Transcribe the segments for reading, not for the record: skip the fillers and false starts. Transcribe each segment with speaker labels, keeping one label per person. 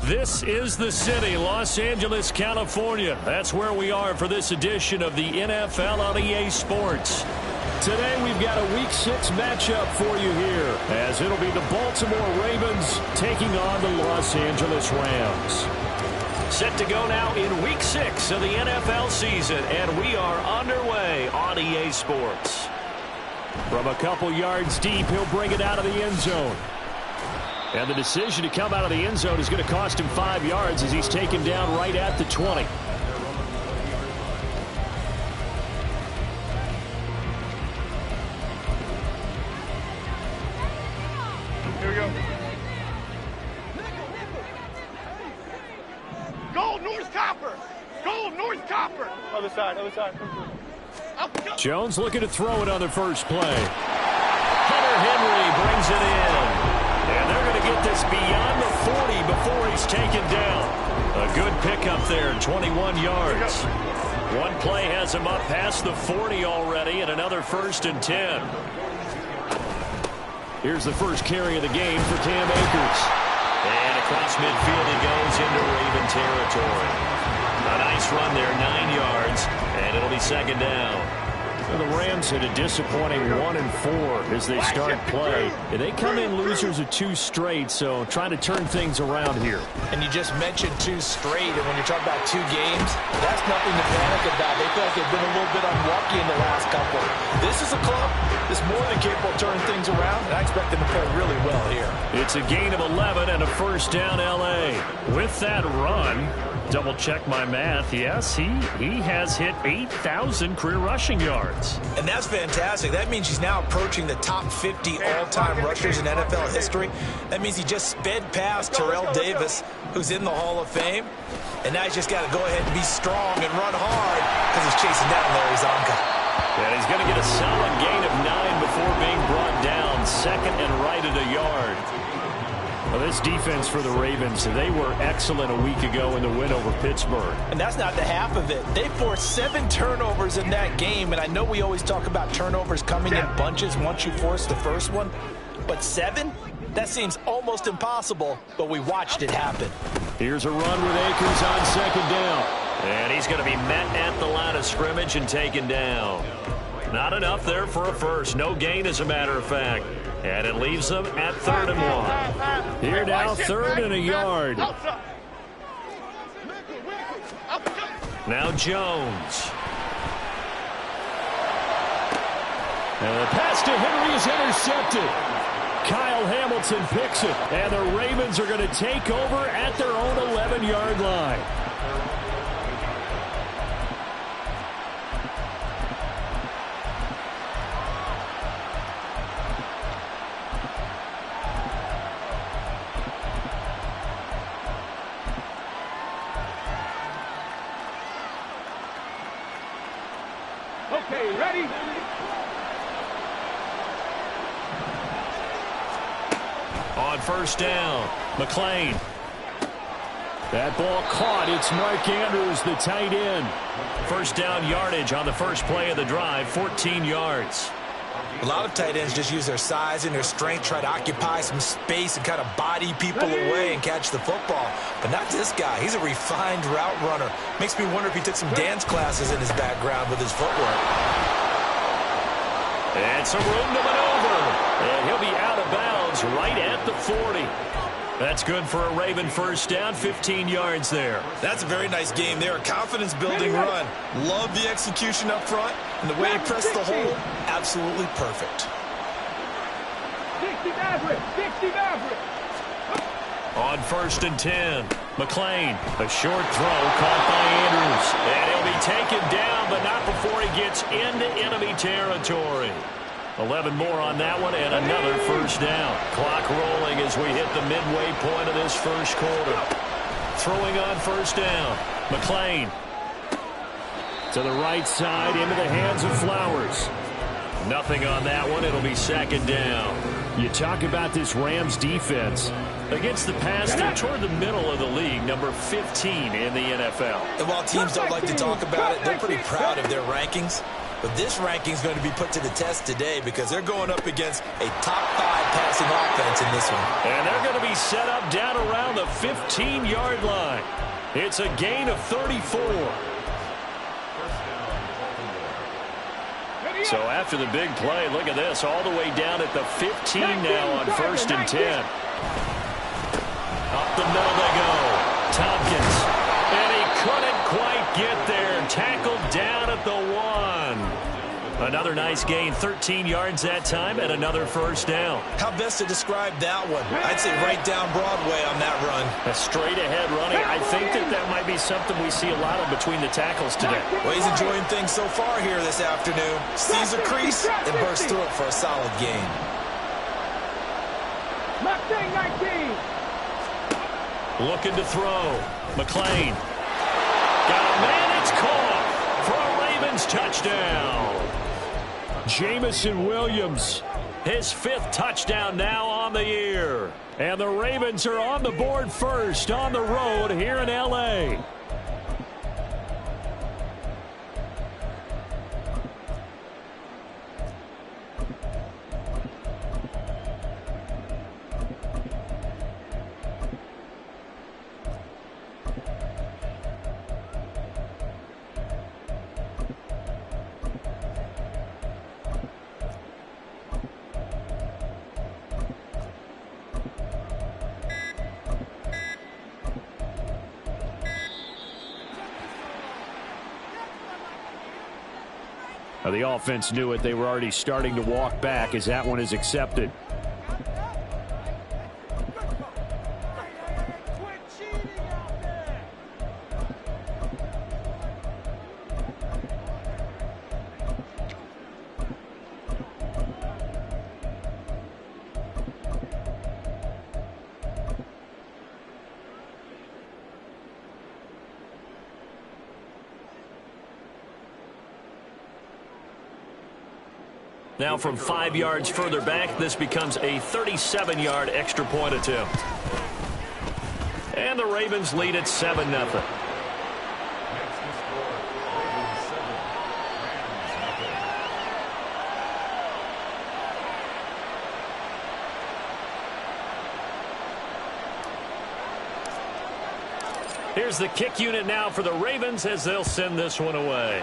Speaker 1: This is the city, Los Angeles, California. That's where we are for this edition of the NFL on EA Sports. Today we've got a Week 6 matchup for you here, as it'll be the Baltimore Ravens taking on the Los Angeles Rams. Set to go now in Week 6 of the NFL season, and we are underway on EA Sports. From a couple yards deep, he'll bring it out of the end zone. And the decision to come out of the end zone is going to cost him 5 yards as he's taken down right at the 20.
Speaker 2: Here we go. Goal, North Copper. Goal, North Copper. Other side, other side.
Speaker 1: Jones looking to throw it on the first play. Hunter Henry brings it in. And they're going to get this beyond the 40 before he's taken down. A good pickup there, 21 yards. One play has him up past the 40 already, and another 1st and 10. Here's the first carry of the game for Cam Akers. And across midfield he goes into Raven territory. A nice run there, 9 yards, and it'll be 2nd down. The Rams had a disappointing 1-4 as they start play. They come in losers of 2 straight, so trying to turn things around here.
Speaker 3: And you just mentioned 2 straight, and when you're talking about 2 games, that's nothing to panic about. They feel like they've been a little bit unlucky in the last couple. This is a club that's more than capable of turning things around, and I expect them to play really well here.
Speaker 1: It's a gain of 11 and a first down L.A. With that run, double check my math. Yes, he has hit 8,000 career rushing yards.
Speaker 3: And that's fantastic. That means he's now approaching the top 50 all-time rushers in NFL history. That means he just sped past Terrell Davis, who's in the Hall of Fame. And now he's just got to go ahead and be strong and run hard because he's chasing down Larry Zonka.
Speaker 1: And he's going to get a solid gain of 9 before being brought down. Second and right at a yard. Well, this defense for the Ravens, they were excellent a week ago in the win over Pittsburgh.
Speaker 3: And that's not the half of it. They forced 7 turnovers in that game, and I know we always talk about turnovers coming in bunches once you force the first one, but 7? That seems almost impossible, but we watched it happen.
Speaker 1: Here's a run with Akers on second down. And he's going to be met at the line of scrimmage and taken down. Not enough there for a first. No gain, as a matter of fact. And it leaves them at 3rd and 1. Here now, 3rd and a yard. Now Jones. And the pass to Henry is intercepted. Kyle Hamilton picks it. And the Ravens are going to take over at their own 11-yard line.
Speaker 2: Okay, ready?
Speaker 1: On first down, McClain. That ball caught. It's Mark Andrews, the tight end. First down yardage on the first play of the drive, 14 yards.
Speaker 3: A lot of tight ends just use their size and their strength, try to occupy some space and kind of body people away and catch the football. But not this guy. He's a refined route runner. Makes me wonder if he took some dance classes in his background with his footwork.
Speaker 1: And some room to maneuver. And he'll be out of bounds right at the 40. That's good for a Raven first down, 15 yards there.
Speaker 3: That's a very nice game there. A confidence-building run. Love the execution up front. And the way he pressed the hole, absolutely perfect.
Speaker 2: 60 Maverick! 60 Maverick!
Speaker 1: On first and 10, McClain. A short throw caught by Andrews. And he'll be taken down, but not before he gets into enemy territory. 11 more on that one, and another first down. Clock rolling as we hit the midway point of this first quarter. Throwing on first down, McClain. To the right side, into the hands of Flowers. Nothing on that one. It'll be second down. You talk about this Rams defense. Against the pass, they're toward the middle of the league, number 15 in the NFL.
Speaker 3: And while teams don't like to talk about it, they're pretty proud of their rankings. But this ranking is going to be put to the test today because they're going up against a top 5 passing offense in this one.
Speaker 1: And they're going to be set up down around the 15-yard line. It's a gain of 34. So after the big play, look at this, all the way down at the 15 now on first and 10. Up the middle they go. Tompkins. And he couldn't quite get there. Tackled down at the 1. Another nice gain, 13 yards that time, and another first down.
Speaker 3: How best to describe that one? I'd say right down Broadway on that run.
Speaker 1: A straight-ahead running. I think that might be something we see a lot of between the tackles today.
Speaker 3: Well, he's enjoying things so far here this afternoon. Sees a crease and bursts through it for a solid gain.
Speaker 2: Mustang 19.
Speaker 1: Looking to throw. McClain. Got a man, it's caught for a Ravens touchdown. Jamison Williams, his 5th touchdown now on the year. And the Ravens are on the board first on the road here in L.A. The offense knew it. They were already starting to walk back as that one is accepted. Now from 5 yards further back, this becomes a 37-yard extra point attempt. And the Ravens lead at 7-0. Here's the kick unit now for the Ravens as they'll send this one away.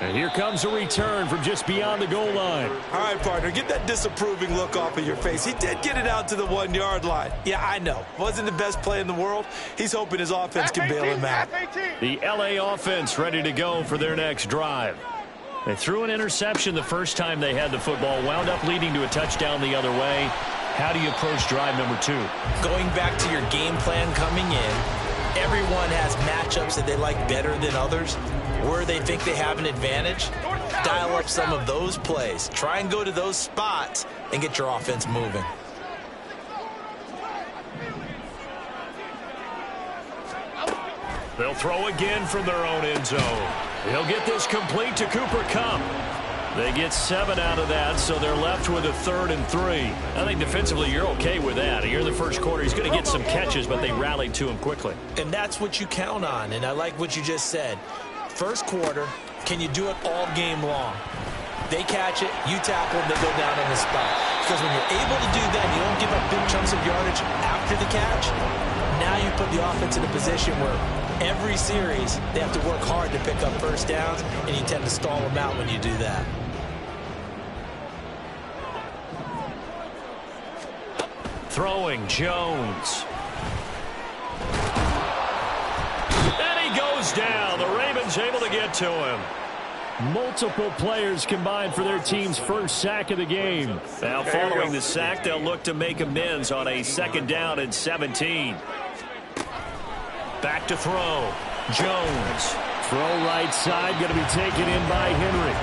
Speaker 1: And here comes a return from just beyond the goal line.
Speaker 3: All right, partner, get that disapproving look off of your face. He did get it out to the 1-yard line. Yeah, I know. Wasn't the best play in the world. He's hoping his offense can bail him out.
Speaker 1: The LA offense ready to go for their next drive. They threw an interception the first time they had the football, wound up leading to a touchdown the other way. How do you approach drive number 2?
Speaker 3: Going back to your game plan coming in, everyone has matchups that they like better than others. Where they think they have an advantage, dial up some of those plays. Try and go to those spots and get your offense moving.
Speaker 1: They'll throw again from their own end zone. He'll get this complete to Cooper Kupp. They get 7 out of that, so they're left with a 3rd and 3. I think defensively you're okay with that. Here in the first quarter, he's going to get some catches, but they rallied to him quickly.
Speaker 3: And that's what you count on, and I like what you just said. First quarter, can you do it all game long? They catch it, you tackle them, they go down on the spot. Because when you're able to do that, you don't give up big chunks of yardage after the catch. Now you put the offense in a position where every series they have to work hard to pick up first downs, and you tend to stall them out when you do that.
Speaker 1: Throwing Jones. And he goes down. The Ravens able to get to him. Multiple players combined for their team's first sack of the game. Now following the sack, they'll look to make amends on a 2nd down and 17. Back to throw. Jones. Throw right side, going to be taken in by Henry.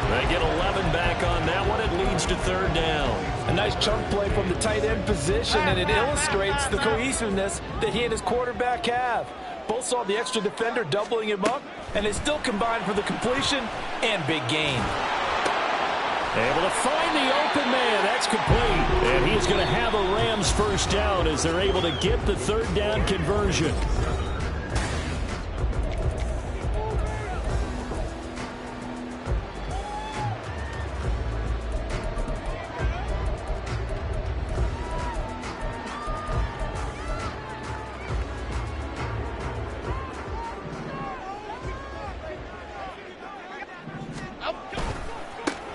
Speaker 1: They get 11 back on that one. It leads to 3rd down.
Speaker 4: A nice chunk play from the tight end position, and it illustrates the cohesiveness that he and his quarterback have. Both saw the extra defender doubling him up, and they still combined for the completion and big gain.
Speaker 1: Able to find the open man. That's complete. And he's going to have a Rams first down as they're able to get the 3rd down conversion.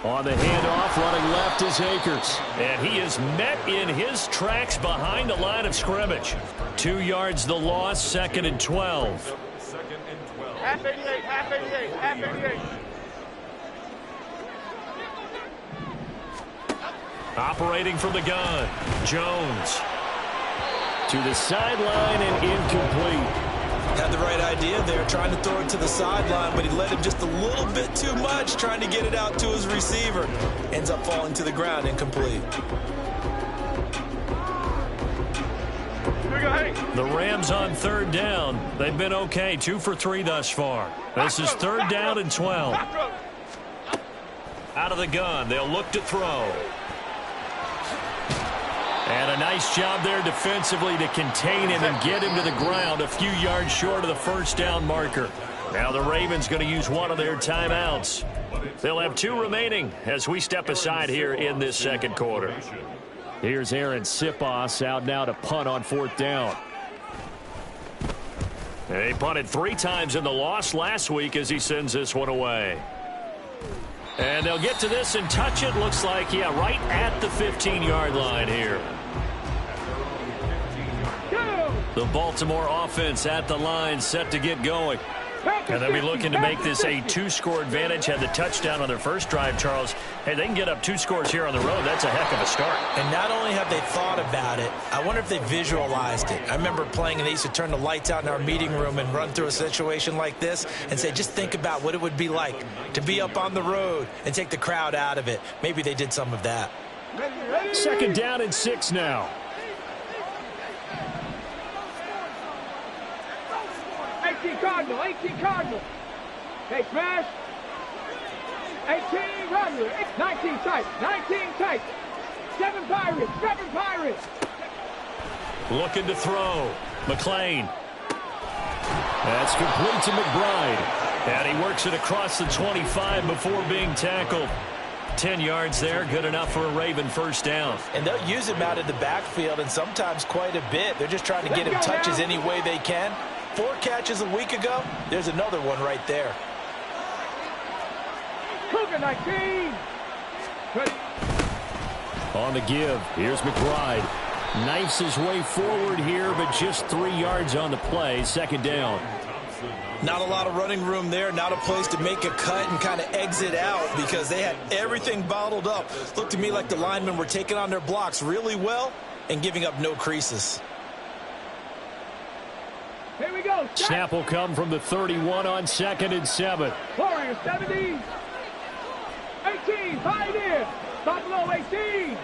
Speaker 1: On the handoff, running left is Akers. And he is met in his tracks behind the line of scrimmage. 2 yards the loss, 2nd and 12.
Speaker 2: Half 88, half 88, half 88.
Speaker 1: Operating from the gun, Jones. To the sideline and incomplete.
Speaker 3: Had the right idea there, trying to throw it to the sideline, but he let him just a little bit too much, trying to get it out to his receiver. Ends up falling to the ground, incomplete.
Speaker 1: The Rams on 3rd down. They've been okay, 2 for 3 thus far. This is 3rd down and 12. Out of the gun, they'll look to throw. And a nice job there defensively to contain him and get him to the ground a few yards short of the first down marker. Now the Ravens going to use one of their timeouts. They'll have 2 remaining as we step aside here in this 2nd quarter. Here's Aaron Sipos out now to punt on 4th down. They punted 3 times in the loss last week as he sends this one away. And they'll get to this and touch it. Looks like, yeah, right at the 15-yard line here. The Baltimore offense at the line, set to get going. And they'll be looking to make this a 2-score advantage. Had the touchdown on their first drive, Charles. Hey, they can get up 2 scores here on the road. That's a heck of a start.
Speaker 3: And not only have they thought about it, I wonder if they visualized it. I remember playing, and they used to turn the lights out in our meeting room and run through a situation like this and say, just think about what it would be like to be up on the road and take the crowd out of it. Maybe they did some of that.
Speaker 1: 2nd down and 6 now.
Speaker 2: 18 Cardinal, 18 Cardinal. Hey, smash. 18 Runner, 19 tight, 19 tight. 7 Pirates, 7 Pirates.
Speaker 1: Looking to throw. McLean. That's complete to McBride. And he works it across the 25 before being tackled. 10 yards there, good enough for a Raven first down.
Speaker 3: And they'll use him out of the backfield, and sometimes quite a bit. They're just trying to get him touches any way they can. 4 catches a week ago. There's another one right there.
Speaker 2: Cougar 19.
Speaker 1: On the give, here's McBride. Knifes his way forward here, but just 3 yards on the play. 2nd down.
Speaker 3: Not a lot of running room there. Not a place to make a cut and kind of exit out because they had everything bottled up. Looked to me like the linemen were taking on their blocks really well and giving up no creases.
Speaker 2: Here we go.
Speaker 1: Snap will come from the 31 on 2nd and 7.
Speaker 2: Warriors 70. 18, Pioneer. Buffalo 18.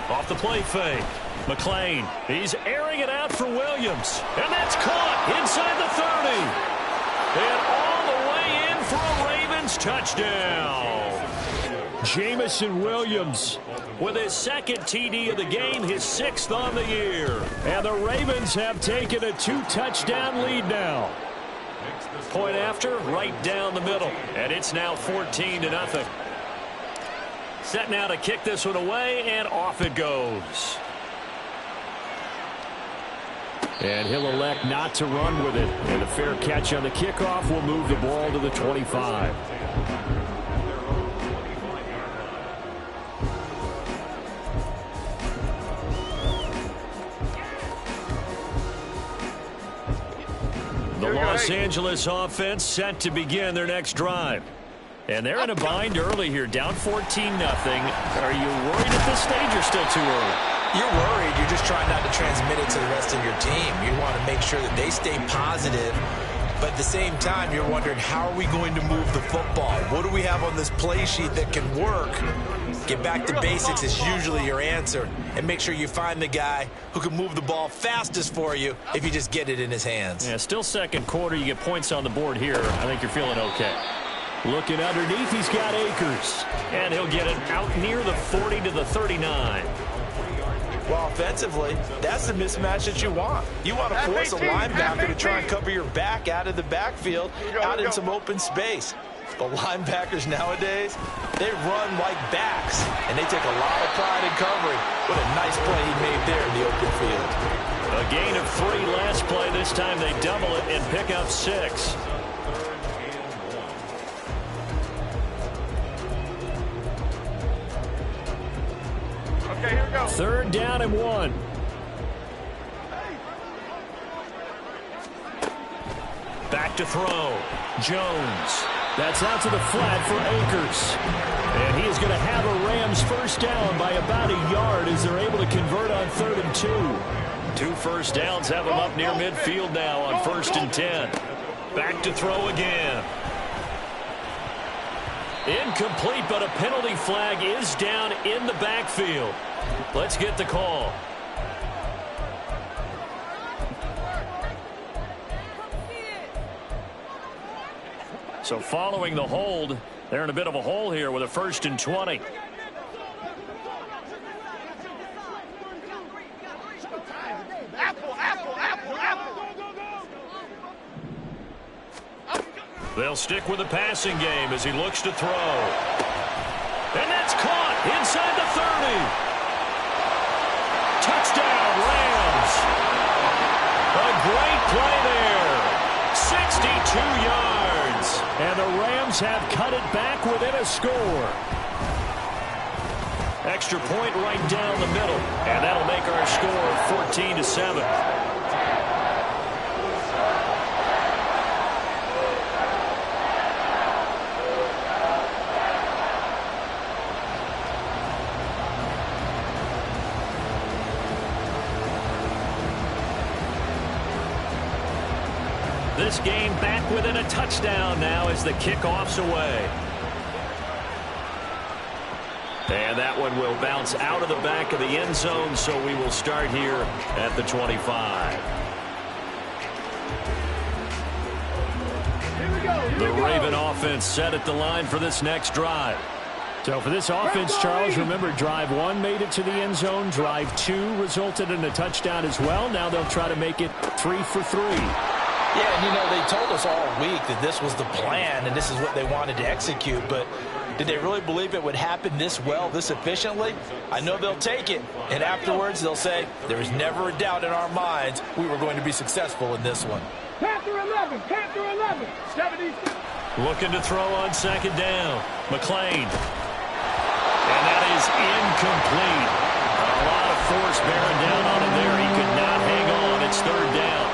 Speaker 1: Off the play fake. McLean, he's airing it out for Williams. And that's caught inside the 30. And all the way in for a Ravens touchdown. Jamison Williams with his 2nd TD of the game, his 6th on the year. And the Ravens have taken a 2-touchdown lead now. Point after, right down the middle. And it's now 14-0. Set now to kick this one away, and off it goes. And he'll elect not to run with it. And a fair catch on the kickoff will move the ball to the 25. The Los Angeles offense set to begin their next drive. And they're in a bind early here, down 14-0. Are you worried at this stage or still too early?
Speaker 3: You're worried. You're just trying not to transmit it to the rest of your team. You want to make sure that they stay positive. But at the same time, you're wondering, how are we going to move the football? What do we have on this play sheet that can work? Get back to basics is usually your answer. And make sure you find the guy who can move the ball fastest for you if you just get it in his hands.
Speaker 1: Yeah, still 2nd quarter. You get points on the board here. I think you're feeling okay. Looking underneath, he's got Akers. And he'll get it out near the 40 to the 39.
Speaker 3: Well, offensively, that's the mismatch that you want. You want to force a linebacker to try and cover your back out of the backfield, out in some open space. But linebackers nowadays, they run like backs, and they take a lot of pride in covering. What a nice play he made there in the open field.
Speaker 1: A gain of 3 last play. This time they double it and pick up 6.
Speaker 2: Okay, here we go.
Speaker 1: 3rd down and 1. Back to throw. Jones. That's out to the flat for Akers. And he is going to have a Rams first down by about a yard as they're able to convert on 3rd and 2. 2 first downs have him up near midfield now on 1st and 10. Back to throw again. Incomplete, but a penalty flag is down in the backfield. Let's get the call. So following the hold, they're in a bit of a hole here with a 1st and 20. They'll stick with the passing game as he looks to throw. And that's caught inside the 30. Touchdown, Rams. A great play there. 62 yards. And the Rams have cut it back within a score. Extra point right down the middle, and that'll make our score 14-7. This game back within a touchdown now as the kickoff's away. And that one will bounce out of the back of the end zone, so we will start here at the 25. The Raven offense set at the line for this next drive.
Speaker 5: So for this offense, Charles, remember, drive 1 made it to the end zone. Drive 2 resulted in a touchdown as well. Now they'll try to make it 3 for 3.
Speaker 4: Yeah, and you know, they told us all week that this was the plan and this is what they wanted to execute, but did they really believe it would happen this well, this efficiently? I know they'll take it, and afterwards they'll say, there was never a doubt in our minds we were going to be successful in this one.
Speaker 2: Panther 11, Panther 11, 76.
Speaker 1: Looking to throw on second down. McLean. And that is incomplete. A lot of force bearing down on him there. He could not hang on. It's third down.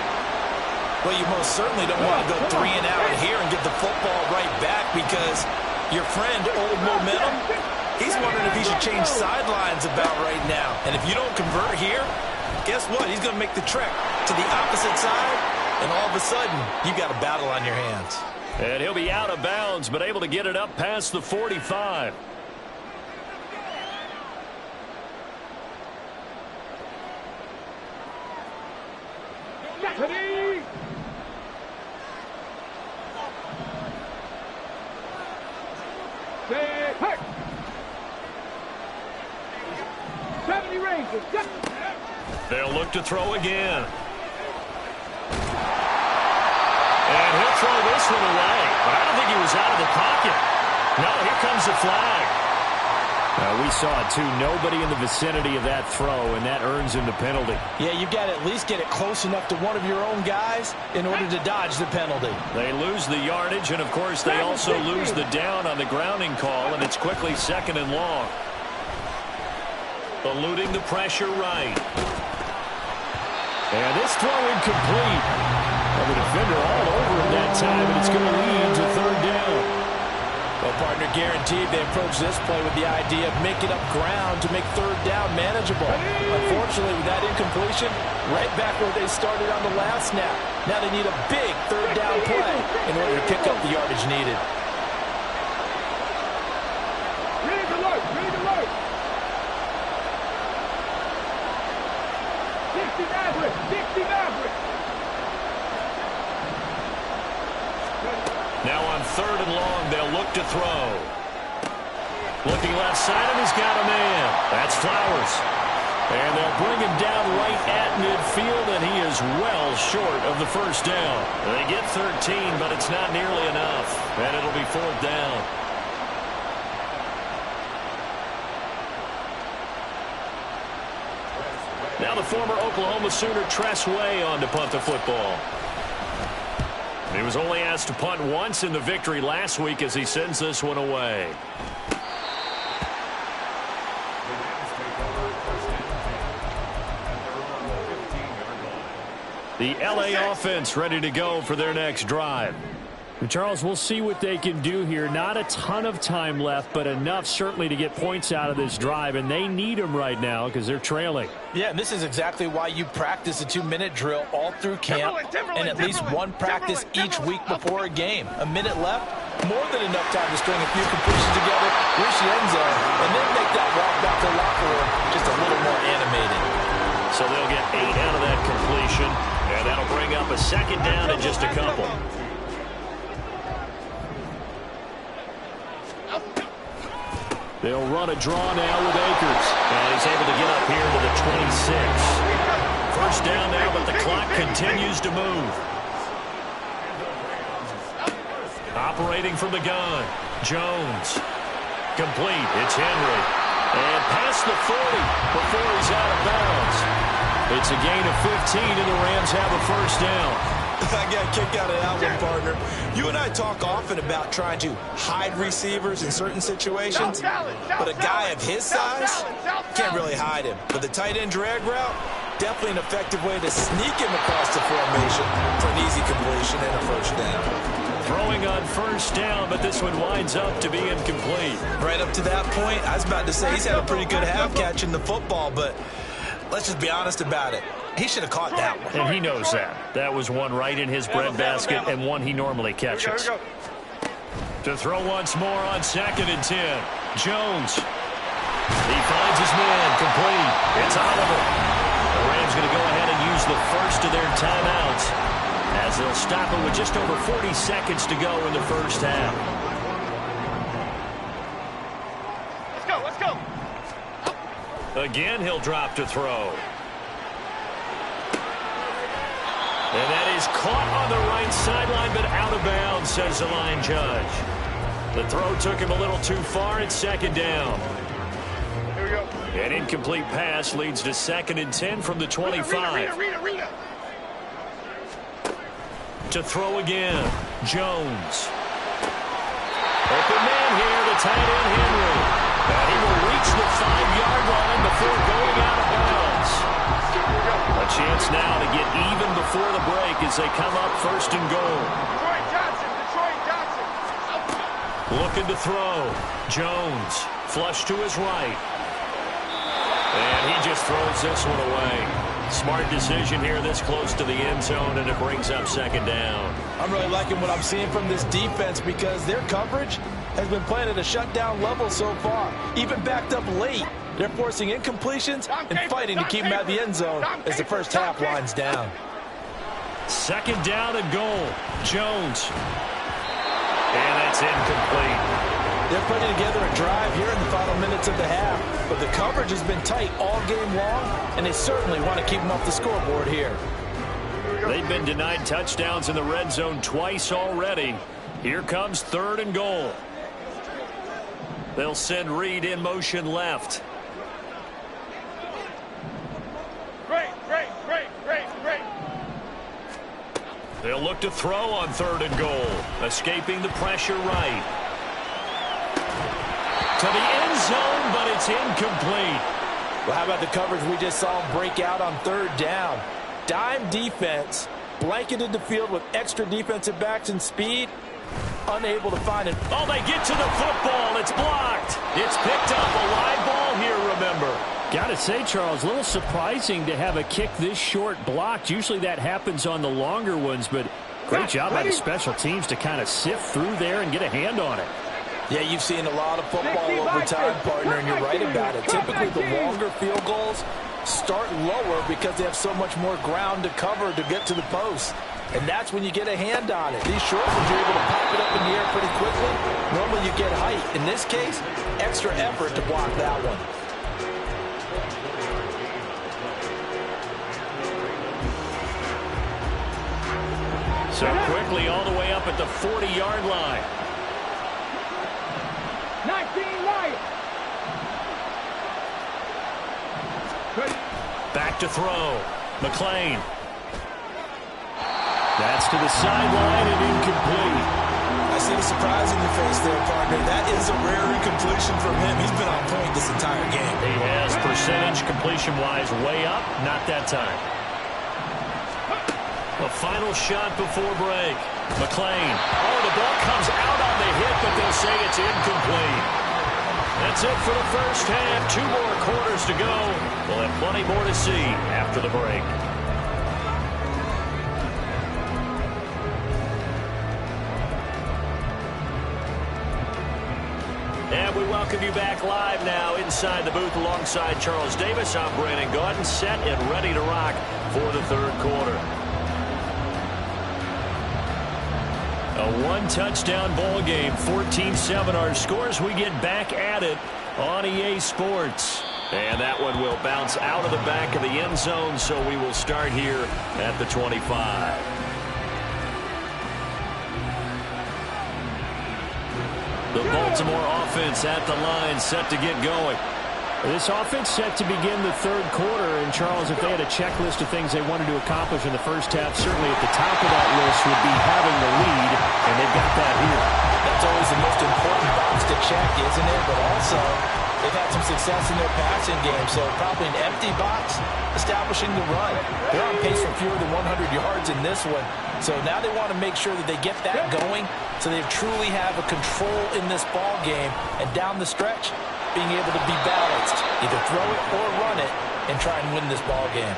Speaker 3: Well, you most certainly don't want to go 3 and out here and get the football right back, because your friend, Old Momentum, he's wondering if he should change sidelines about right now. And if you don't convert here, guess what? He's going to make the trek to the opposite side, and all of a sudden, you've got a battle on your hands.
Speaker 1: And he'll be out of bounds, but able to get it up past the 45.
Speaker 2: Deputy! 70 Rangers.
Speaker 1: They'll look to throw again. And he'll throw this one away. But I don't think he was out of the pocket. No, here comes the flag.
Speaker 5: We saw it, too. Nobody in the vicinity of that throw, and that earns him the penalty.
Speaker 4: Yeah, you've got to at least get it close enough to one of your own guys in order to dodge the penalty.
Speaker 1: They lose the yardage, and, of course, they also lose the down on the grounding call, and it's quickly second and long. Eluding the pressure right.
Speaker 5: And this throw incomplete. Well, the defender all over him that time, and it's going to lead to third down.
Speaker 4: Well, partner, guaranteed they approach this play with the idea of making up ground to make third down manageable. Unfortunately, with that incompletion, right back where they started on the last snap. Now they need a big third down play in order to pick up the yardage needed.
Speaker 2: Rig alert, rig alert. 60 Maverick, 60 Maverick.
Speaker 1: Now on third and long, they'll look to throw. Looking left side, and he's got a man. That's Flowers. And they'll bring him down right at midfield, and he is well short of the first down. They get 13, but it's not nearly enough. And it'll be fourth down. Now the former Oklahoma Sooner Tress Way on to punt the football. He was only asked to punt once in the victory last week as he sends this one away. The LA offense ready to go for their next drive.
Speaker 5: And Charles, we'll see what they can do here. Not a ton of time left, but enough certainly to get points out of this drive, and they need them right now because they're trailing.
Speaker 4: Yeah, and this is exactly why you practice a 2-minute drill all through camp and at least one practice each week before a game. A minute left, more than enough time to string a few completions together, reach the end zone, and then make that walk back to the locker room just a little more animated.
Speaker 1: So they'll get 8 out of that completion, and that'll bring up a second down in just a couple.
Speaker 5: They'll run a draw now with Akers.
Speaker 1: And he's able to get up here to the 26. First down now, but the clock continues to move. Operating from the gun, Jones. Complete, it's Henry. And past the 40 before he's out of bounds. It's a gain of 15, and the Rams have a first down.
Speaker 3: I got a kick out of that one, partner. You and I talk often about trying to hide receivers in certain situations, but a guy of his size can't really hide him. But the tight end drag route, definitely an effective way to sneak him across the formation for an easy completion and a first down.
Speaker 1: Throwing on first down, but this one winds up to be incomplete.
Speaker 3: Right up to that point, I was about to say he's had a pretty good half catching the football, but let's just be honest about it. He should have caught that one.
Speaker 1: And he knows that. That was one right in his breadbasket and one he normally catches. To throw once more on 2nd and 10. Jones. He finds his man. Complete. It's Oliver. The Rams going to go ahead and use the first of their timeouts as they'll stop it with just over 40 seconds to go in the first half.
Speaker 2: Let's go.
Speaker 1: Again, he'll drop to throw. And that is caught on the right sideline, but out of bounds, says the line judge. The throw took him a little too far. It's 2nd down.
Speaker 2: Here we go.
Speaker 1: An incomplete pass leads to 2nd and 10 from the 25.
Speaker 2: Read.
Speaker 1: To throw again, Jones. Open man here, the tight end Henry. And he will reach the 5-yard line before going out of bounds. A chance now to get even before the break as they come up 1st and goal.
Speaker 2: Detroit Johnson.
Speaker 1: Looking to throw. Jones, flush to his right. And he just throws this one away. Smart decision here this close to the end zone, and it brings up 2nd down.
Speaker 4: I'm really liking what I'm seeing from this defense because their coverage has been playing at a shutdown level so far. Even backed up late, they're forcing incompletions and fighting to keep them out of the end zone as the first half winds down.
Speaker 1: 2nd down and goal. Jones. And that's incomplete.
Speaker 4: They're putting together a drive here in the final minutes of the half, but the coverage has been tight all game long, and they certainly want to keep them off the scoreboard here.
Speaker 1: They've been denied touchdowns in the red zone twice already. Here comes 3rd and goal. They'll send Reed in motion left.
Speaker 2: Great.
Speaker 1: They'll look to throw on 3rd and goal, escaping the pressure right. To the end zone, but it's incomplete.
Speaker 4: Well, how about the coverage we just saw him break out on 3rd down? Dime defense, blanketed the field with extra defensive backs and speed, unable to find it.
Speaker 1: Oh, they get to the football. It's blocked. It's picked up. A live ball here, remember. Got to say, Charles, a little surprising to have a kick this short blocked. Usually that happens on the longer ones, but great job by the special teams to kind of sift through there and get a hand on it.
Speaker 4: Yeah, you've seen a lot of football over time, partner, and you're right about it. Typically, the longer field goals start lower because they have so much more ground to cover to get to the post. And that's when you get a hand on it. These short ones, you're able to pop it up in the air pretty quickly. Normally, you get height. In this case, extra effort to block that one.
Speaker 1: So quickly all the way up at the 40-yard line.
Speaker 2: 19 Lions.
Speaker 1: Back to throw. McClain. That's to the sideline and incomplete.
Speaker 3: I see the surprise in your face there, partner. That is a rare incompletion from him. He's been on point this entire game.
Speaker 1: He has percentage completion-wise way up. Not that time. A final shot before break. McClain. Oh, the ball comes out on the hit, but they'll say it's incomplete. That's it for the first half. 2 more quarters to go. We'll have plenty more to see after the break. And we welcome you back live now inside the booth alongside Charles Davis. I'm Brandon Gaudin, set and ready to rock for the 3rd quarter. A 1-touchdown ball game, 14-7 our scores. We get back at it on EA Sports. And that one will bounce out of the back of the end zone, so we will start here at the 25. The Baltimore offense at the line, set to get going.
Speaker 5: This offense set to begin the third quarter, and Charles, if they had a checklist of things they wanted to accomplish in the first half, certainly at the top of that list would be having the lead, and they've got that here.
Speaker 4: That's always the most important box to check, isn't it? But also, they've had some success in their passing game, so probably an empty box establishing the run. They're on pace for fewer than 100 yards in this one, so now they want to make sure that they get that going so they truly have a control in this ball game, and down the stretch, being able to be balanced, either throw it or run it, and try and win this ball game.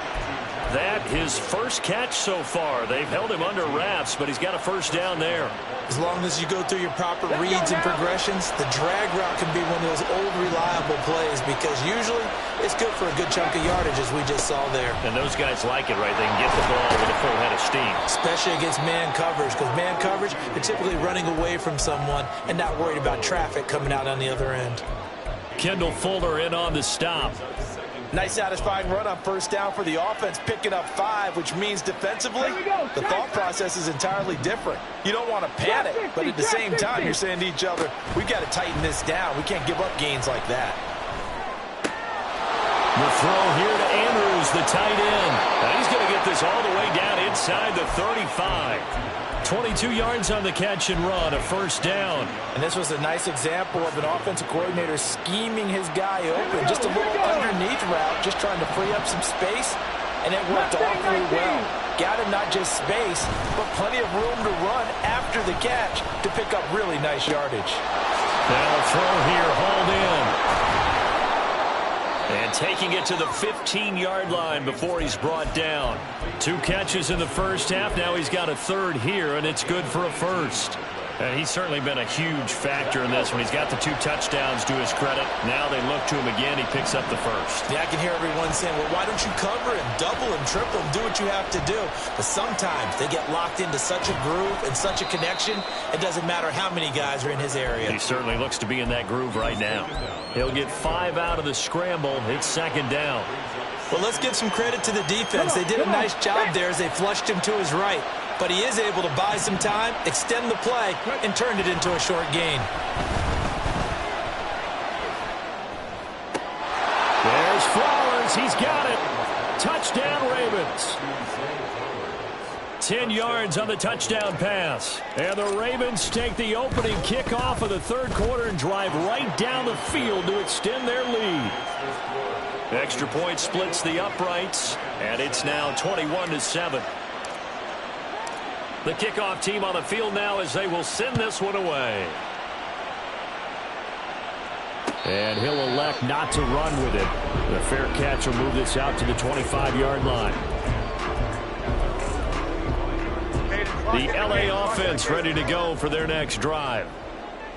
Speaker 1: That his first catch so far. They've held him under wraps, but he's got a first down there.
Speaker 3: As long as you go through your proper reads and progressions, the drag route can be one of those old reliable plays because usually it's good for a good chunk of yardage, as we just saw there.
Speaker 1: And those guys like it, right? They can get the ball with a full head of steam.
Speaker 3: Especially against man coverage, because man coverage, they're typically running away from someone and not worried about traffic coming out on the other end.
Speaker 1: Kendall Fuller in on the stop.
Speaker 4: Nice satisfying run on first down for the offense, picking up 5, which means defensively, the thought process is entirely different. You don't want to panic, but at the same time, you're saying to each other, we've got to tighten this down. We can't give up gains like that.
Speaker 1: The throw here to Andrews, the tight end. Now he's going to get this all the way down inside the 35. 22 yards on the catch and run, a first down.
Speaker 4: And this was a nice example of an offensive coordinator scheming his guy open. Just a little underneath route, just trying to free up some space, and it worked awfully well. Got him not just space, but plenty of room to run after the catch to pick up really nice yardage.
Speaker 1: Now a throw here, hauled in. And taking it to the 15-yard line before he's brought down. 2 catches in the first half. Now he's got a third here, and it's good for a first. And he's certainly been a huge factor in this one. He's got the 2 touchdowns to his credit. Now they look to him again. He picks up the first.
Speaker 3: Yeah, I can hear everyone saying, well, why don't you cover him, double him, triple him, do what you have to do. But sometimes they get locked into such a groove and such a connection, it doesn't matter how many guys are in his area.
Speaker 1: He certainly looks to be in that groove right now. He'll get 5 out of the scramble. It's second down.
Speaker 3: Well, let's give some credit to the defense. They did a nice job there as they flushed him to his right. But he is able to buy some time, extend the play, and turn it into a short gain.
Speaker 1: There's Flowers. He's got it. Touchdown, Ravens. 10 yards on the touchdown pass. And the Ravens take the opening kickoff of the third quarter and drive right down the field to extend their lead. Extra point splits the uprights, and it's now 21-7. The kickoff team on the field now as they will send this one away. And he'll elect not to run with it. The fair catch will move this out to the 25-yard line. The LA offense ready to go for their next drive.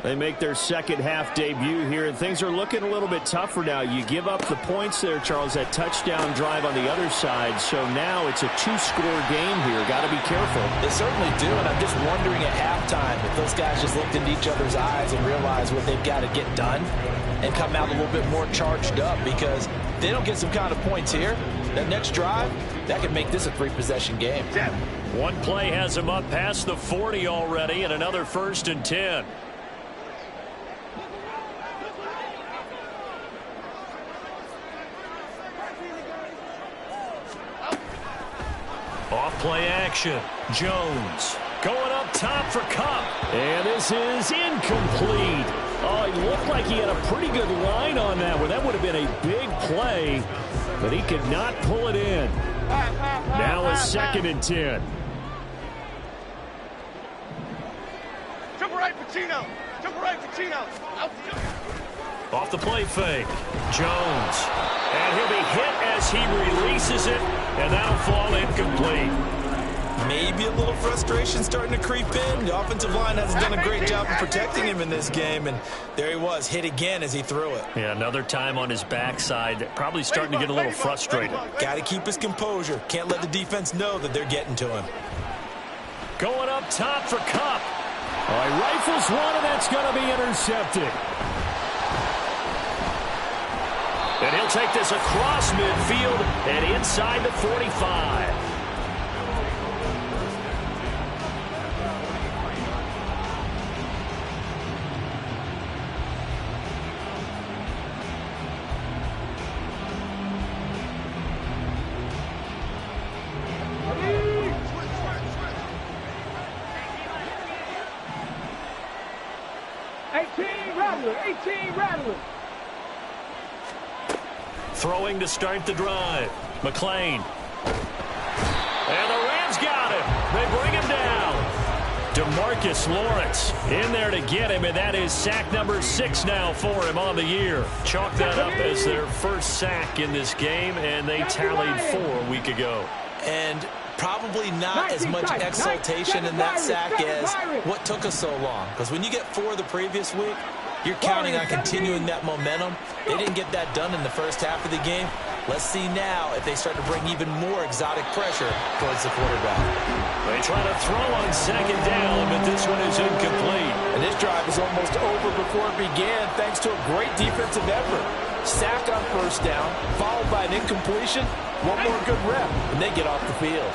Speaker 1: They make their second half debut here, and things are looking a little bit tougher now. You give up the points there, Charles, that touchdown drive on the other side. So now it's a 2-score game here. Got to be careful.
Speaker 4: They certainly do, and I'm just wondering at halftime if those guys just looked into each other's eyes and realized what they've got to get done and come out a little bit more charged up, because if they don't get some kind of points here, that next drive, that could make this a 3-possession game.
Speaker 1: One play has him up past the 40 already, and another 1st and 10. Off play action. Jones going up top for Cup. And this is incomplete. Oh, it looked like he had a pretty good line on that one. That would have been a big play, but he could not pull it in. Now a 2nd and 10.
Speaker 2: Jump right, Pacino. Jump right, Pacino.
Speaker 1: Off the play fake. Jones. And he'll be hit as he releases it, and that'll fall incomplete.
Speaker 3: Maybe a little frustration starting to creep in. The offensive line hasn't done a great job of protecting him in this game, and there he was, hit again as he threw it.
Speaker 1: Yeah, another time on his backside, probably starting to get a little frustrated.
Speaker 3: Got to keep his composure. Can't let the defense know that they're getting to him.
Speaker 1: Going up top for Cup. All right, rifles one, and that's going to be intercepted. And he'll take this across midfield and inside the 45.
Speaker 2: Rattler, 18 Rattler.
Speaker 1: Throwing to start the drive. McLean. And the Rams got him. They bring him down. DeMarcus Lawrence in there to get him, and that is sack number 6 now for him on the year. Chalk that up as their first sack in this game, and they tallied 4 a week ago.
Speaker 3: And probably not as much exultation in that sack as what took us so long. Because when you get 4 the previous week, you're counting on continuing that momentum. They didn't get that done in the first half of the game. Let's see now if they start to bring even more exotic pressure towards the quarterback.
Speaker 1: They try to throw on second down, but this one is incomplete.
Speaker 4: And this drive is almost over before it began thanks to a great defensive effort. Sack on first down, followed by an incompletion. One more good rep, and they get off the field.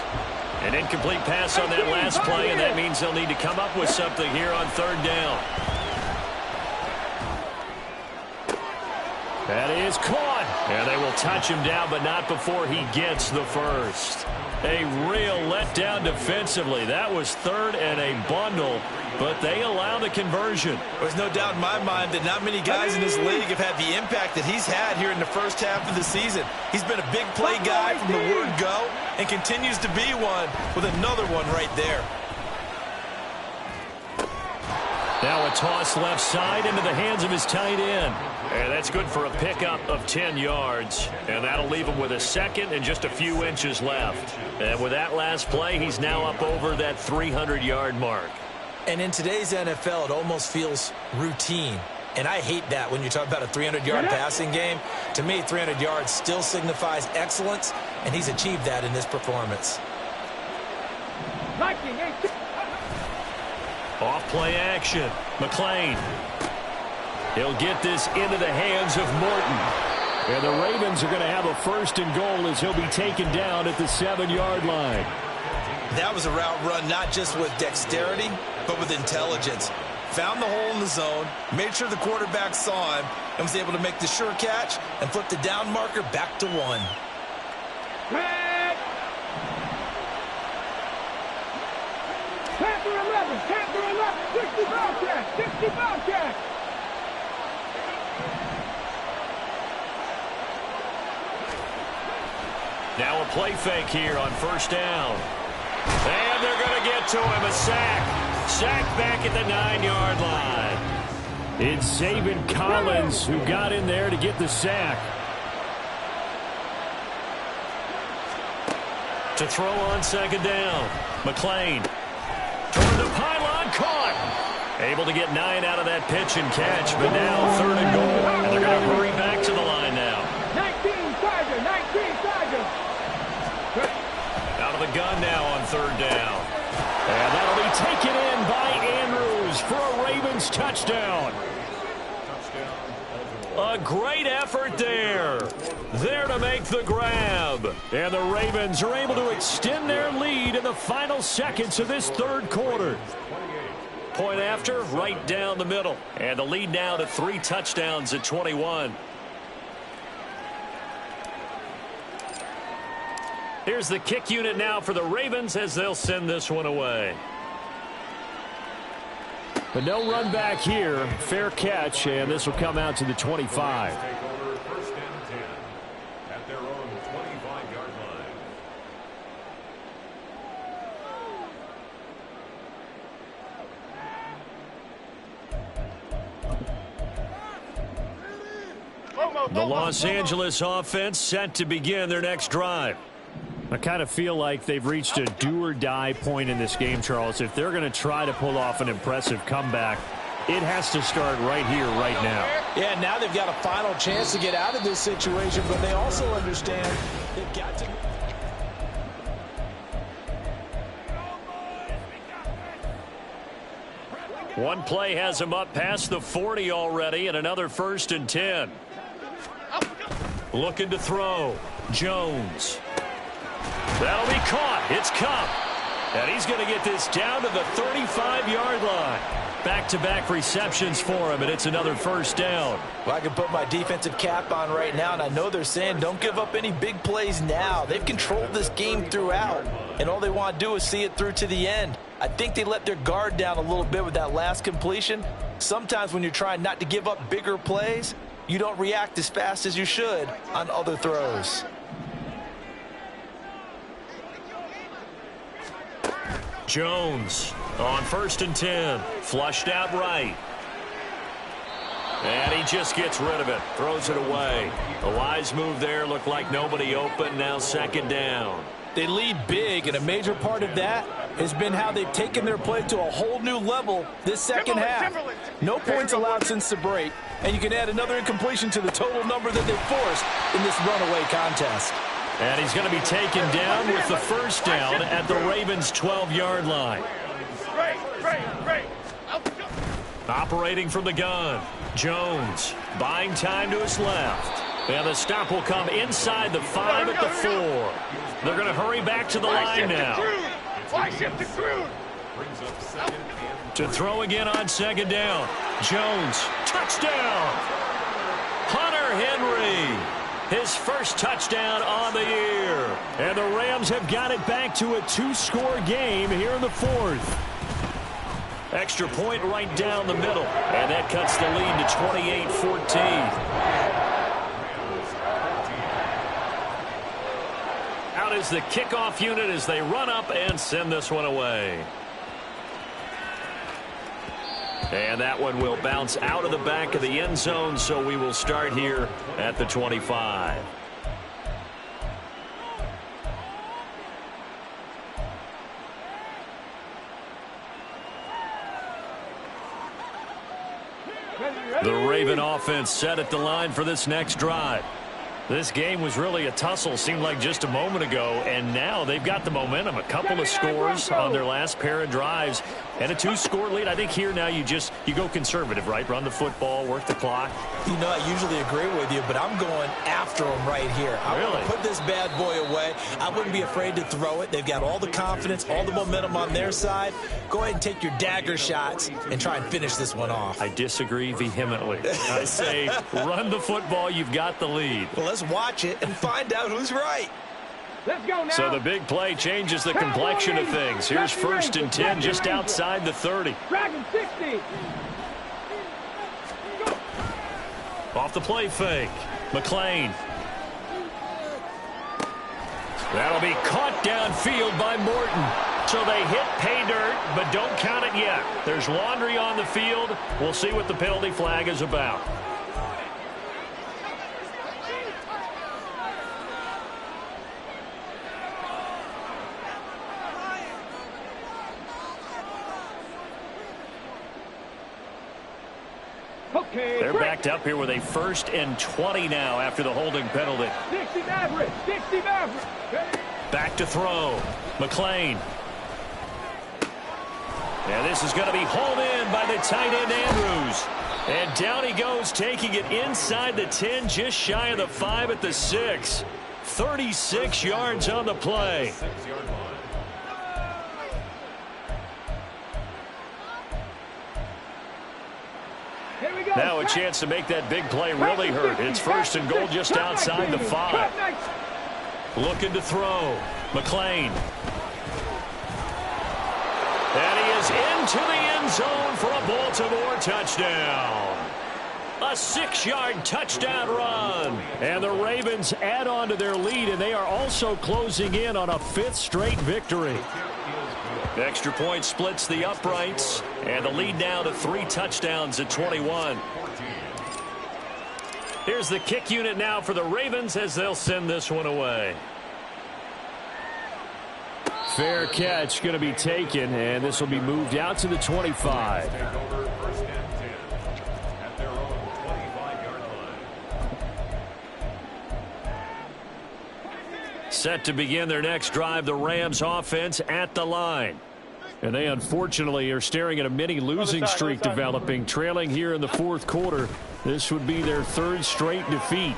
Speaker 1: An incomplete pass on that last play, and that means they'll need to come up with something here on third down. That is caught. And they will touch him down, but not before he gets the first. A real letdown defensively. That was third and a bundle, but they allow the conversion.
Speaker 3: There's no doubt in my mind that not many guys in this league have had the impact that he's had here in the first half of the season. He's been a big play guy from the word go and continues to be one with another one right there.
Speaker 1: Now a toss left side into the hands of his tight end. And that's good for a pickup of 10 yards. And that'll leave him with a second and just a few inches left. And with that last play, he's now up over that 300-yard mark.
Speaker 3: And in today's NFL, it almost feels routine. And I hate that when you talk about a 300-yard passing game. To me, 300 yards still signifies excellence, and he's achieved that in this performance.
Speaker 1: Off play action. McLean. He'll get this into the hands of Morton. And the Ravens are going to have a first and goal as he'll be taken down at the 7-yard line.
Speaker 3: That was a route run not just with dexterity, but with intelligence. Found the hole in the zone, made sure the quarterback saw him, and was able to make the sure catch and flip the down marker back to 1.
Speaker 2: Panther 11, Panther 11, 60 Bobcat, 60 Bobcat.
Speaker 1: Now a play fake here on first down. And they're going to get to him, a sack. Sack back at the 9-yard line. It's Zaven Collins who got in there to get the sack. To throw on second down. McLean. Toward the pylon, caught. Able to get 9 out of that pitch and catch, but now third and goal. And they're going to hurry back to the line now.
Speaker 2: 19 Tiger, 19 Tiger.
Speaker 1: Out of the gun now on third down. And that'll be taken in by Andrews for a Ravens touchdown. A great effort there. There to make the grab. And the Ravens are able to extend their lead in the final seconds of this third quarter. Point after, right down the middle. And the lead now to 3 touchdowns at 21. Here's the kick unit now for the Ravens as they'll send this one away. But no run back here. Fair catch, and this will come out to the 25. The Los Angeles offense set to begin their next drive. I kind of feel like they've reached a do-or-die point in this game, Charles. If they're going to try to pull off an impressive comeback, it has to start right here, right now.
Speaker 4: Yeah, now they've got a final chance to get out of this situation, but they also understand they've got to...
Speaker 1: One play has him up past the 40 already, and another 1st and 10. Looking to throw. Jones. That'll be caught. It's Cup. And he's going to get this down to the 35-yard line. Back-to-back receptions for him, and it's another first down.
Speaker 3: Well, I can put my defensive cap on right now, and I know they're saying don't give up any big plays now. They've controlled this game throughout.
Speaker 4: and all they want to do is see it through to the end. I think they let their guard down a little bit with that last completion. Sometimes when you're trying not to give up bigger plays, you don't react as fast as you should on other throws.
Speaker 1: Jones on 1st and 10. Flushed out right. And he just gets rid of it. Throws it away. A wise move there. Looked like nobody open. Now 2nd down.
Speaker 4: They lead big, and a major part of that has been how they've taken their play to a whole new level this second half. No points allowed since the break, and you can add another incompletion to the total number that they forced in this runaway contest.
Speaker 1: And he's going to be taken down with the 1st down at the Ravens' 12-yard line. Operating from the gun, Jones buying time to his left. And the stop will come inside the 5 at the 4. They're going to hurry back to the line now. To throw again on 2nd down. Jones, touchdown. Hunter Henry, his first touchdown on the year. And the Rams have got it back to a 2-score game here in the 4th. Extra point right down the middle. And that cuts the lead to 28-14. Out is the kickoff unit as they run up and send this one away. And that one will bounce out of the back of the end zone, so we will start here at the 25. The Raven offense set at the line for this next drive. This game was really a tussle, seemed like just a moment ago, and now they've got the momentum. A couple of scores on their last pair of drives, and a 2-score lead. I think here now you go conservative, right? Run the football, work the clock.
Speaker 3: You know, I usually agree with you, but I'm going after them right here. I want to put this bad boy away. I wouldn't be afraid to throw it. They've got all the confidence, all the momentum on their side. Go ahead and take your dagger shots and try and finish this one off.
Speaker 1: I disagree vehemently. I say run the football. You've got the lead.
Speaker 3: Well, let's watch it and find out who's right.
Speaker 2: Let's go now.
Speaker 1: So the big play changes the complexion of things. Here's 1st and 10 just outside the 30.
Speaker 2: Dragon 60.
Speaker 1: Off the play fake. McLean. That'll be caught downfield by Morton. So they hit pay dirt, but don't count it yet. There's laundry on the field. We'll see what the penalty flag is about.
Speaker 2: Okay,
Speaker 1: they're backed up here with a 1st and 20 now after the holding penalty.
Speaker 2: 60 Maverick, 60 Maverick.
Speaker 1: Back to throw. McLean. And this is going to be hauled in by the tight end Andrews. And down he goes, taking it inside the 10, just shy of the 5 at the 6. 36 yards on the play. Now a chance to make that big play really hurt. It's 1st and goal just outside the 5. Looking to throw. McLean. And he is into the end zone for a Baltimore touchdown. A 6-yard touchdown run. And the Ravens add on to their lead, and they are also closing in on a 5th straight victory. Extra point splits the uprights, and the lead now to 3 touchdowns at 21. Here's the kick unit now for the Ravens as they'll send this one away. Fair catch going to be taken, and this will be moved out to the 25. Set to begin their next drive, the Rams offense at the line. And they unfortunately are staring at a mini losing streak developing, trailing here in the 4th quarter. This would be their 3rd straight defeat.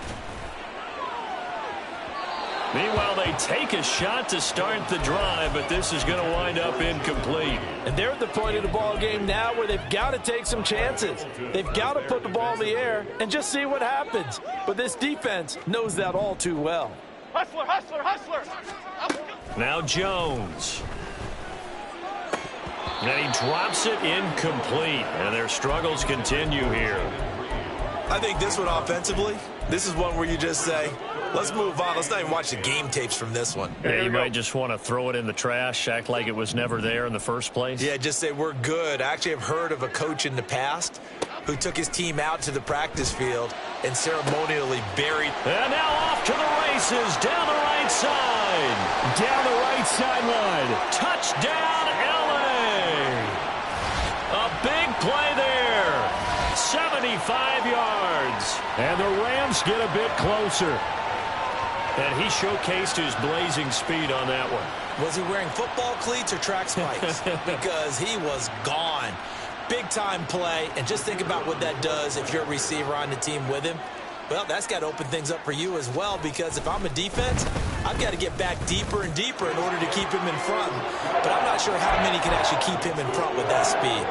Speaker 1: Meanwhile, they take a shot to start the drive, but this is going to wind up incomplete.
Speaker 4: And they're at the point of the ball game now where they've got to take some chances. They've got to put the ball in the air and just see what happens. But this defense knows that all too well.
Speaker 2: Hustler, hustler, hustler.
Speaker 1: Now Jones. And he drops it incomplete. And their struggles continue here.
Speaker 3: I think this one offensively, this is one where you just say, let's move on. Let's not even watch the game tapes from this one.
Speaker 1: Yeah, you might just want to throw it in the trash, act like it was never there in the first place.
Speaker 3: Yeah, just say we're good. I actually have heard of a coach in the past who took his team out to the practice field and ceremonially buried.
Speaker 1: And now off to the races, down the right side. Down the right sideline. Touchdown, L.A. A big play there. 75 yards. And the Rams get a bit closer. And he showcased his blazing speed on that one.
Speaker 3: Was he wearing football cleats or track spikes? Because he was gone. Big-time play, and just think about what that does if you're a receiver on the team with him. Well, that's got to open things up for you as well, because if I'm a defense, I've got to get back deeper and deeper in order to keep him in front. But I'm not sure how many can actually keep him in front with that speed.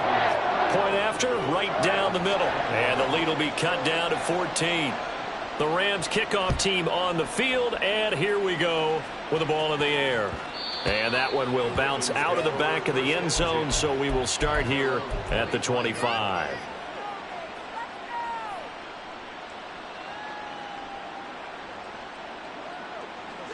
Speaker 1: Point after, right down the middle. And the lead will be cut down to 14. The Rams kickoff team on the field, and here we go with the ball in the air. And that one will bounce out of the back of the end zone, so we will start here at the 25.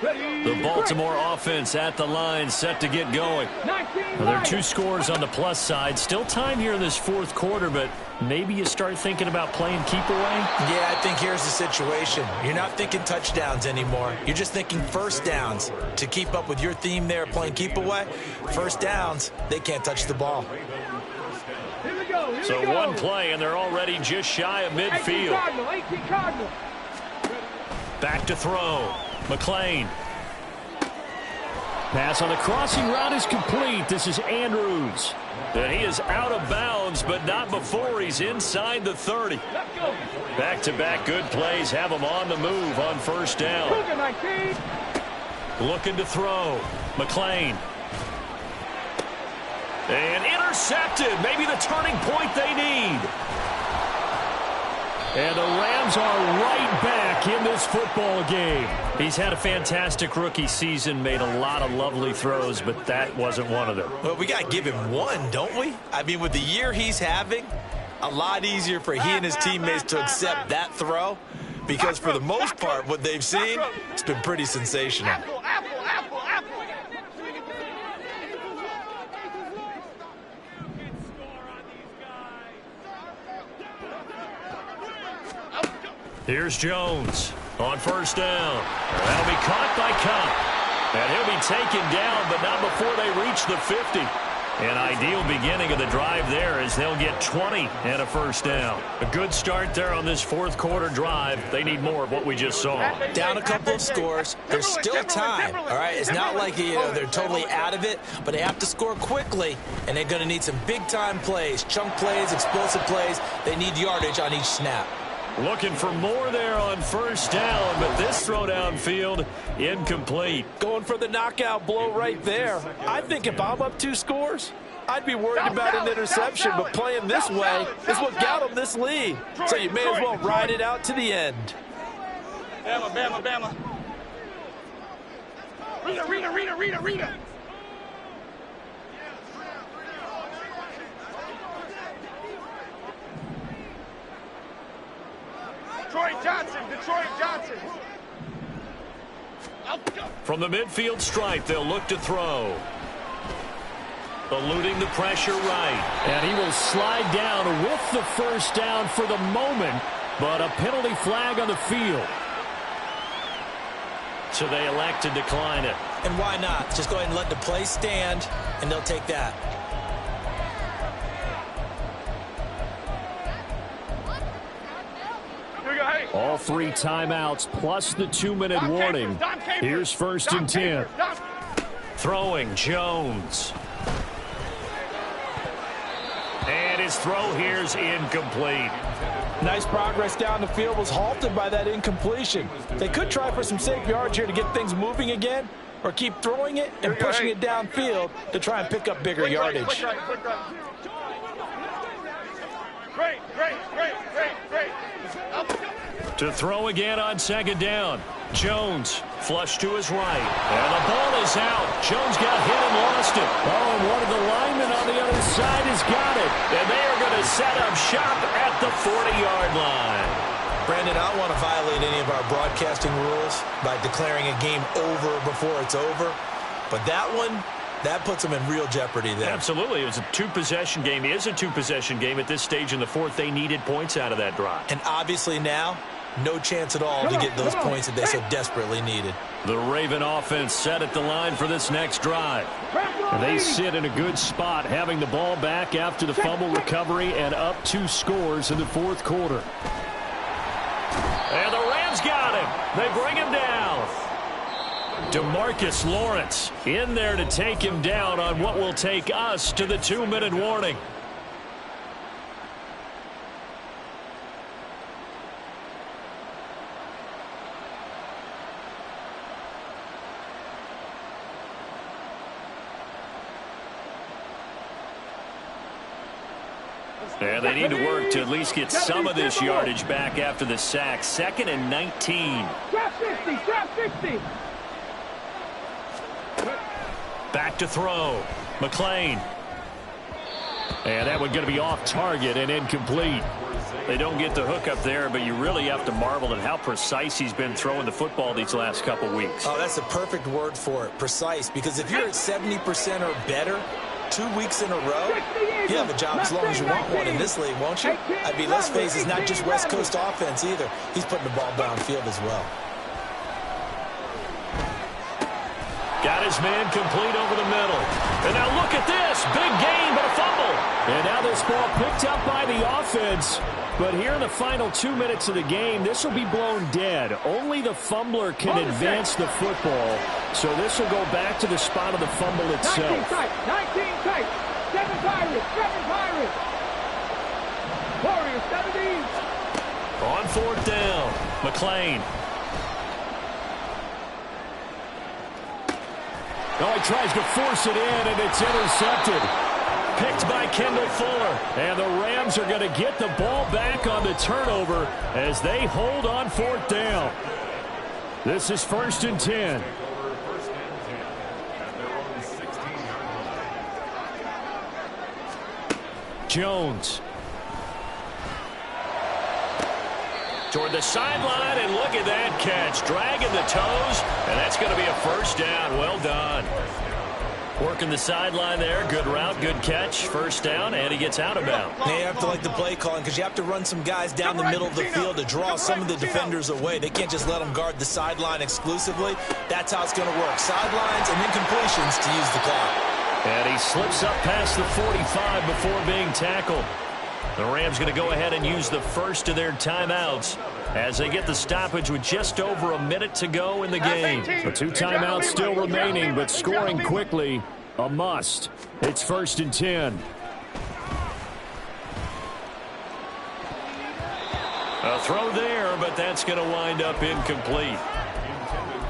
Speaker 1: The Baltimore offense at the line, set to get going. Well, there are 2 scores on the plus side. Still time here in this fourth quarter, but maybe you start thinking about playing keep away?
Speaker 3: Yeah, I think here's the situation. You're not thinking touchdowns anymore. You're just thinking first downs. To keep up with your theme there, playing keep away, first downs, they can't touch the ball.
Speaker 1: So one play, and they're already just shy of midfield. Back to throw. McLean. Pass on the crossing route is complete. This is Andrews. And he is out of bounds, but not before he's inside the 30. Back-to-back good plays have him on the move on first down. Looking to throw. McLean. And intercepted. Maybe the turning point they need. And the Rams are right back in this football game. He's had a fantastic rookie season, made a lot of lovely throws, but that wasn't one of them.
Speaker 3: Well, we got to give him one, don't we? I mean, with the year he's having, a lot easier for he and his teammates to accept that throw, because for the most part, what they've seen, it's been pretty sensational.
Speaker 1: Here's Jones on first down. That'll be caught by Cup. And he'll be taken down, but not before they reach the 50. An ideal beginning of the drive there as they'll get 20 and a first down. A good start there on this fourth quarter drive. They need more of what we just saw.
Speaker 3: Down a couple of scores. There's still time, all right? It's not like they're totally out of it, but they have to score quickly, and they're going to need some big-time plays, chunk plays, explosive plays. They need yardage on each snap.
Speaker 1: Looking for more there on first down, but this throw downfield incomplete.
Speaker 4: Going for the knockout blow right there. I think if I'm up 2 scores, I'd be worried about an interception, but playing this way is what got them this lead. So you may as well ride it out to the end.
Speaker 2: Bama, Bama, Bama. Rita. Detroit Johnson.
Speaker 1: From the midfield stripe, they'll look to throw. Eluding the pressure right. And he will slide down with the first down for the moment, but a penalty flag on the field. So they elect to decline it.
Speaker 3: And why not? Just go ahead and let the play stand, and they'll take that.
Speaker 1: All 3 timeouts plus the 2-minute warning. Here's first and 10. Throwing Jones. And his throw here's incomplete.
Speaker 4: Nice progress down the field, was halted by that incompletion. They could try for some safe yards here to get things moving again, or keep throwing it and pushing it downfield to try and pick up bigger yardage.
Speaker 2: Great.
Speaker 1: To throw again on second down. Jones, flush to his right. And the ball is out. Jones got hit and lost it.
Speaker 5: Oh, and one of the linemen on the other side has got it.
Speaker 1: And they are going to set up shop at the 40-yard line.
Speaker 3: Brandon, I don't want to violate any of our broadcasting rules by declaring a game over before it's over. But that one, that puts them in real jeopardy there.
Speaker 1: Absolutely. It was a two-possession game. It is a two-possession game at this stage in the fourth. They needed points out of that drive.
Speaker 3: And obviously now, no chance at all to get those points that they so desperately needed.
Speaker 1: The Raven offense set at the line for this next drive. And they sit in a good spot, having the ball back after the fumble recovery and up 2 scores in the fourth quarter. And the Rams got him. They bring him down. DeMarcus Lawrence in there to take him down on what will take us to the 2-minute warning. And they need to work to at least get some of this yardage back after the sack. 2nd and 19.
Speaker 2: Drop 60, drop 60.
Speaker 1: Back to throw. McLean. And that one going to be off target and incomplete. They don't get the hook up there, but you really have to marvel at how precise he's been throwing the football these last couple weeks.
Speaker 3: Oh, that's a perfect word for it, precise, because if you're at 70% or better 2 weeks in a row, you have a job as long as you want one in this league, won't you? I'd be less phased. It's not just West Coast offense either. He's putting the ball downfield as well.
Speaker 1: Got his man complete over the middle. And now look at this. Big gain, but a fumble.
Speaker 5: And now this ball picked up by the offense. But here in the final 2 minutes of the game, this will be blown dead. Only the fumbler can advance the football. So this will go back to the spot of the fumble itself.
Speaker 2: 19 tight, 19 tight. 7 Pirates, 7 Pirates. Warriors, 17.
Speaker 1: On 4th down, McLean.
Speaker 5: Oh, he tries to force it in, and it's intercepted.
Speaker 1: Picked by Kendall Fuller.
Speaker 5: And the Rams are going to get the ball back on the turnover as they hold on 4th down. This is 1st and 10. Jones.
Speaker 1: Toward the sideline, and look at that catch. Dragging the toes, and that's going to be a 1st down. Well done. Working the sideline there. Good route, good catch. 1st down, and he gets out of bounds.
Speaker 3: Now you have to like the play calling because you have to run some guys down the middle of the field to draw some of the defenders away. They can't just let them guard the sideline exclusively. That's how it's going to work. Sidelines and then completions to use the clock.
Speaker 1: And he slips up past the 45 before being tackled. The Rams going to go ahead and use the first of their timeouts as they get the stoppage with just over a minute to go in the game.
Speaker 5: The 2 timeouts still remaining, but scoring quickly, a must. It's 1st and 10.
Speaker 1: A throw there, but that's going to wind up incomplete.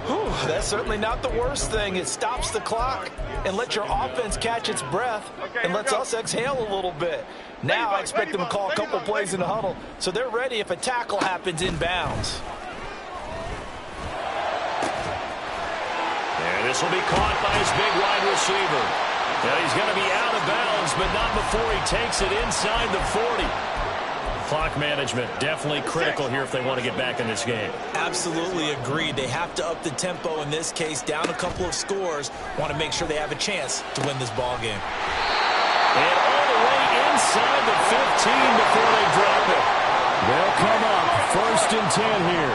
Speaker 4: Whew, that's certainly not the worst thing. It stops the clock and lets your offense catch its breath and lets us exhale a little bit. Now I expect them to call a couple plays in the huddle so they're ready if a tackle happens inbounds.
Speaker 1: And this will be caught by his big wide receiver. Now he's going to be out of bounds, but not before he takes it inside the 40. Clock management definitely critical here if they want to get back in this game.
Speaker 3: Absolutely agreed. They have to up the tempo in this case, down a couple of scores. Want to make sure they have a chance to win this ball game.
Speaker 1: And all the way inside the 15 before they drop it.
Speaker 5: They'll come up 1st and 10 here.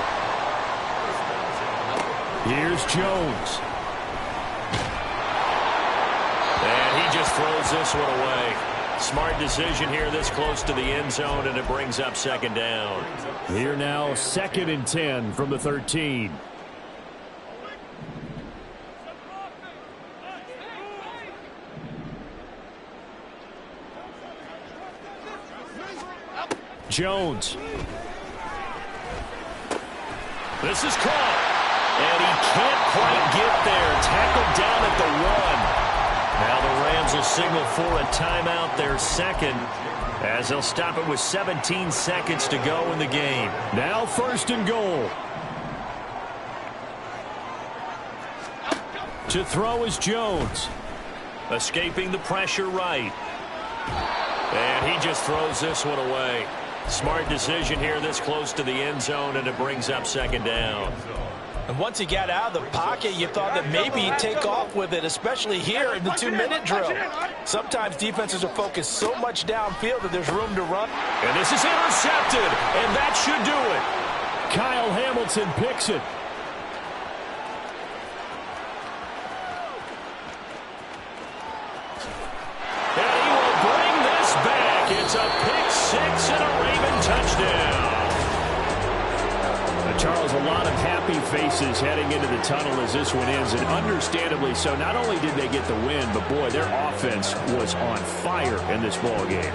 Speaker 5: Here's Jones.
Speaker 1: And he just throws this one away. Smart decision here this close to the end zone, and it brings up 2nd down.
Speaker 5: Here now, 2nd and 10 from the 13. Jones.
Speaker 1: This is caught. And he can't quite get there. Tackled down at the 1. Now the Rams will signal for a timeout, their 2nd, as they'll stop it with 17 seconds to go in the game.
Speaker 5: Now 1st and goal.
Speaker 1: To throw is Jones. Escaping the pressure right. And he just throws this one away. Smart decision here this close to the end zone, and it brings up second down.
Speaker 4: And once he got out of the pocket, you thought that maybe he'd take off with it, especially here in the 2-minute drill. Sometimes defenses are focused so much downfield that there's room to run.
Speaker 1: And this is intercepted, and that should do it. Kyle Hamilton picks it. And he will bring this back. It's a pick six and a Raven touchdown. Charles, a lot of happy faces heading into the tunnel as this one ends, and understandably so. Not only did they get the win, but boy, their offense was on fire in this ball game.